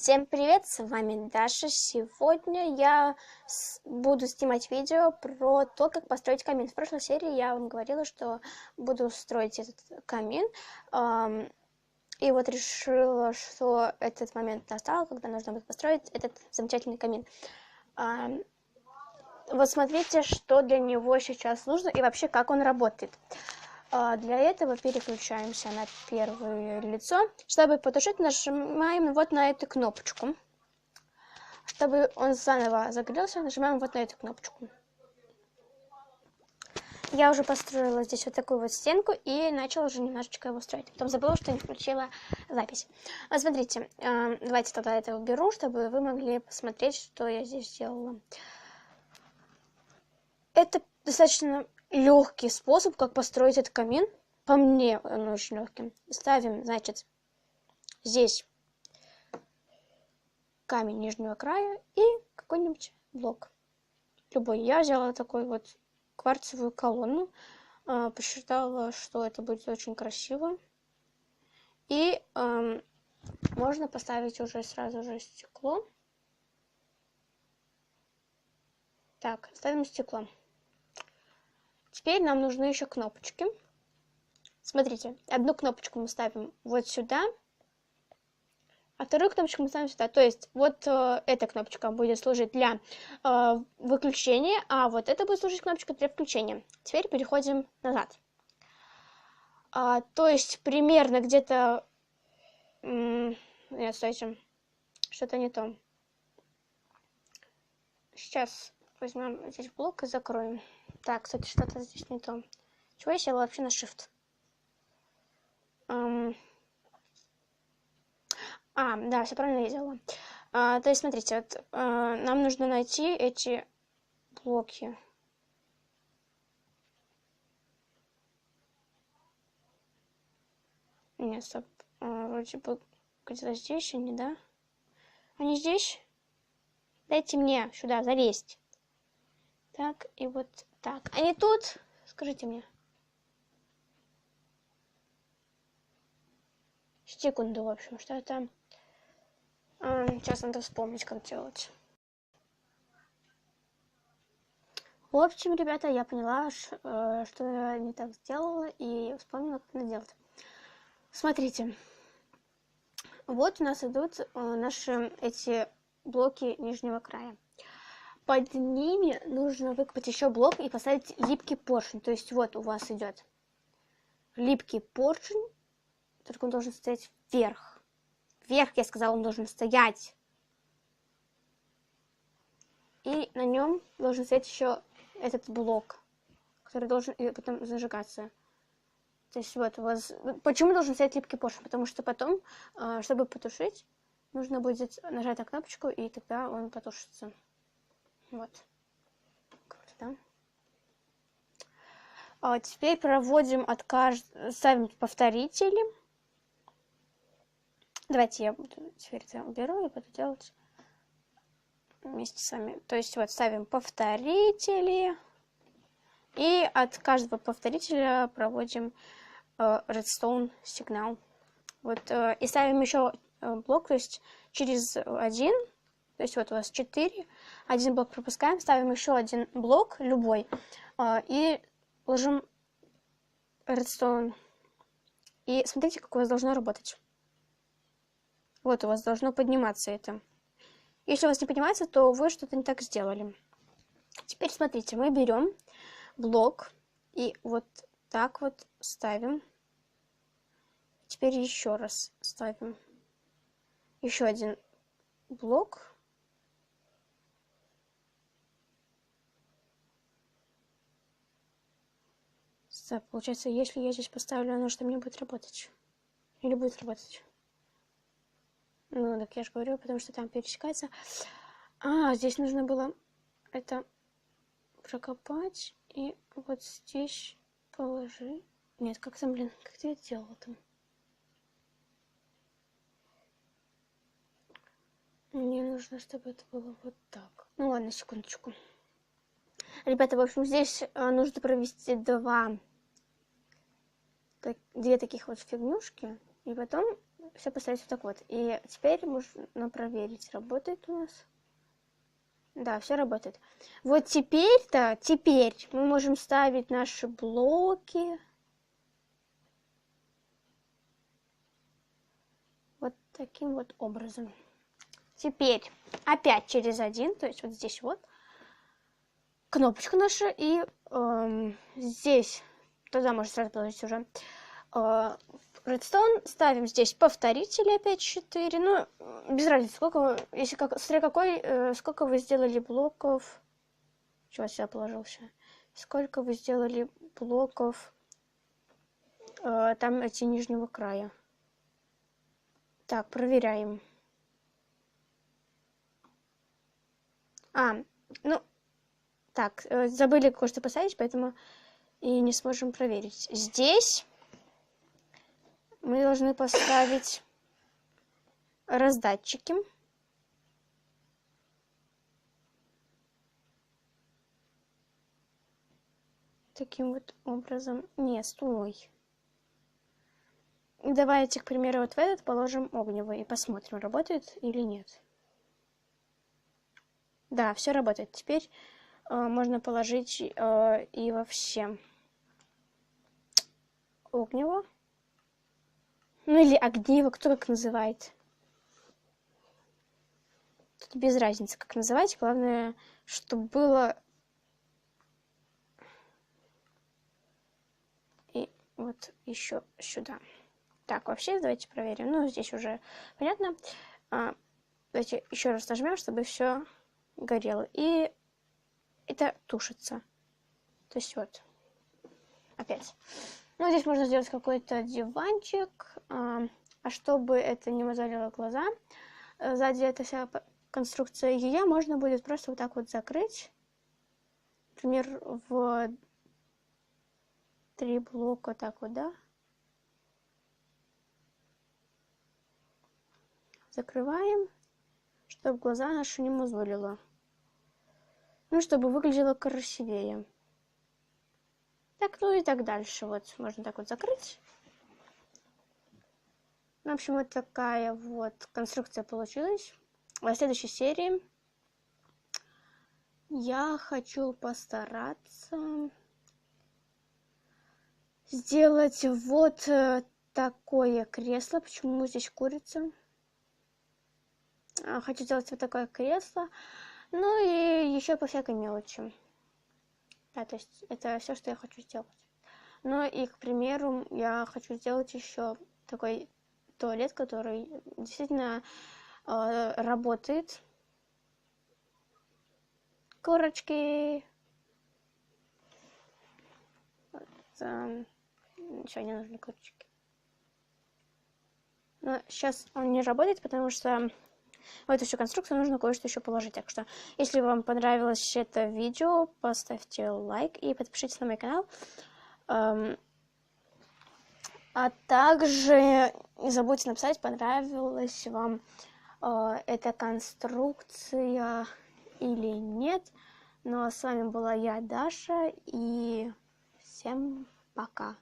Всем привет, с вами Даша. Сегодня я буду снимать видео про то, как построить камин. В прошлой серии я вам говорила, что буду строить этот камин. И вот решила, что этот момент настал, когда нужно будет построить этот замечательный камин. Вот смотрите, что для него сейчас нужно и вообще как он работает. Для этого переключаемся на первое лицо. Чтобы потушить, нажимаем вот на эту кнопочку. Чтобы он заново загорелся, нажимаем вот на эту кнопочку. Я уже построила здесь вот такую вот стенку и начала уже немножечко его строить. Потом забыла, что не включила запись. Смотрите, давайте тогда это уберу, чтобы вы могли посмотреть, что я здесь сделала. Это достаточно легкий способ, как построить этот камин. По мне он очень легкий. Ставим, значит, здесь камень нижнего края и какой-нибудь блок. Любой. Я взяла такой вот кварцевую колонну. Посчитала, что это будет очень красиво. И можно поставить уже сразу же стекло. Так, ставим стекло. Теперь нам нужны еще кнопочки. Смотрите, одну кнопочку мы ставим вот сюда, а вторую кнопочку мы ставим сюда. То есть вот эта кнопочка будет служить для выключения, а вот это будет служить кнопочкой для включения. Теперь переходим назад. То есть примерно где-то... Нет, стойте, что-то не то. Сейчас возьмем здесь блок и закроем. Так, кстати, что-то здесь не то. Чего я села вообще на Shift? Да, все правильно я сделала. То есть, смотрите, вот, нам нужно найти эти блоки. Нет, стоп. Вроде бы где-то здесь они, да? Они здесь? Дайте мне сюда залезть. Так, и вот так. Они тут? Скажите мне. Секунду, в общем, что это... Сейчас надо вспомнить, как делать. В общем, ребята, я поняла, что я не так сделала, и вспомнила, как это делать. Смотрите. Вот у нас идут наши эти блоки нижнего края. Под ними нужно выкопать еще блок и поставить липкий поршень. То есть вот у вас идет липкий поршень, только он должен стоять вверх. Вверх, я сказала, он должен стоять. И на нем должен стоять еще этот блок, который должен потом зажигаться. То есть вот у вас... Почему должен стоять липкий поршень? Потому что потом, чтобы потушить, нужно будет нажать на кнопочку, и тогда он потушится. Вот. Круто, да? Теперь проводим от каждого... Ставим повторители. Давайте я буду теперь это уберу и буду делать вместе с вами. То есть вот ставим повторители. И от каждого повторителя проводим redstone сигнал. Вот, и ставим еще блок, то есть через один, то есть вот у вас 4, один блок пропускаем, ставим еще один блок, любой, и ложим redstone. И смотрите, как у вас должно работать. Вот у вас должно подниматься это. Если у вас не поднимается, то вы что-то не так сделали. Теперь смотрите, мы берем блок и вот так вот ставим. Теперь еще раз ставим еще один блок. Так, получается, если я здесь поставлю, оно что мне будет работать? Или будет работать? Ну, так я же говорю, потому что там пересекается. Здесь нужно было это прокопать и вот здесь положить. Нет, как там, блин, как ты это делала там? Мне нужно, чтобы это было вот так. Ну ладно, секундочку. Ребята, в общем, здесь нужно провести две таких вот фигнюшки. И потом все поставить вот так вот. И теперь можно проверить, работает у нас. Да, все работает. Вот теперь мы можем ставить наши блоки. Вот таким вот образом. Теперь опять через один, то есть вот здесь вот кнопочка наша, и здесь, туда можно сразу положить уже Redstone, ставим здесь повторители опять 4, ну, без разницы, сколько, если смотря какой, сколько вы сделали блоков, чего сюда положился, сколько вы сделали блоков, там эти нижнего края. Так, проверяем. Ну, так, забыли кое-что поставить, поэтому и не сможем проверить. Здесь мы должны поставить раздатчики. Таким вот образом. Не, стой. Давайте, к примеру, вот в этот положим огневый и посмотрим, работает или нет. Да, все работает. Теперь можно положить и во все огнево. Ну или огниво, кто как называет. Тут без разницы, как называть. Главное, чтобы было... И вот еще сюда. Так, вообще давайте проверим. Ну, здесь уже понятно. Давайте еще раз нажмем, чтобы все горело. И это тушится. То есть вот. Опять. Ну, здесь можно сделать какой-то диванчик. А чтобы это не мозолило глаза, сзади эта вся конструкция ее можно будет просто вот так вот закрыть. Например, в 3 блока так вот, да? Закрываем, чтобы глаза наши не мозолило. Ну, чтобы выглядело красивее. Так, ну и так дальше. Вот, можно так вот закрыть. В общем, вот такая вот конструкция получилась. В следующей серии я хочу постараться сделать вот такое кресло. Почему здесь курица? Хочу сделать вот такое кресло. Ну и еще по всякой мелочи. Да, то есть это все, что я хочу сделать. Ну и, к примеру, я хочу сделать еще такой туалет, который действительно работает. Курочки. Еще не нужны курочки. Но сейчас он не работает, потому что в эту всю конструкцию нужно кое-что еще положить. Так что, если вам понравилось это видео, поставьте лайк и подпишитесь на мой канал. А также не забудьте написать, понравилась вам эта конструкция или нет. Ну а с вами была я, Даша, и всем пока.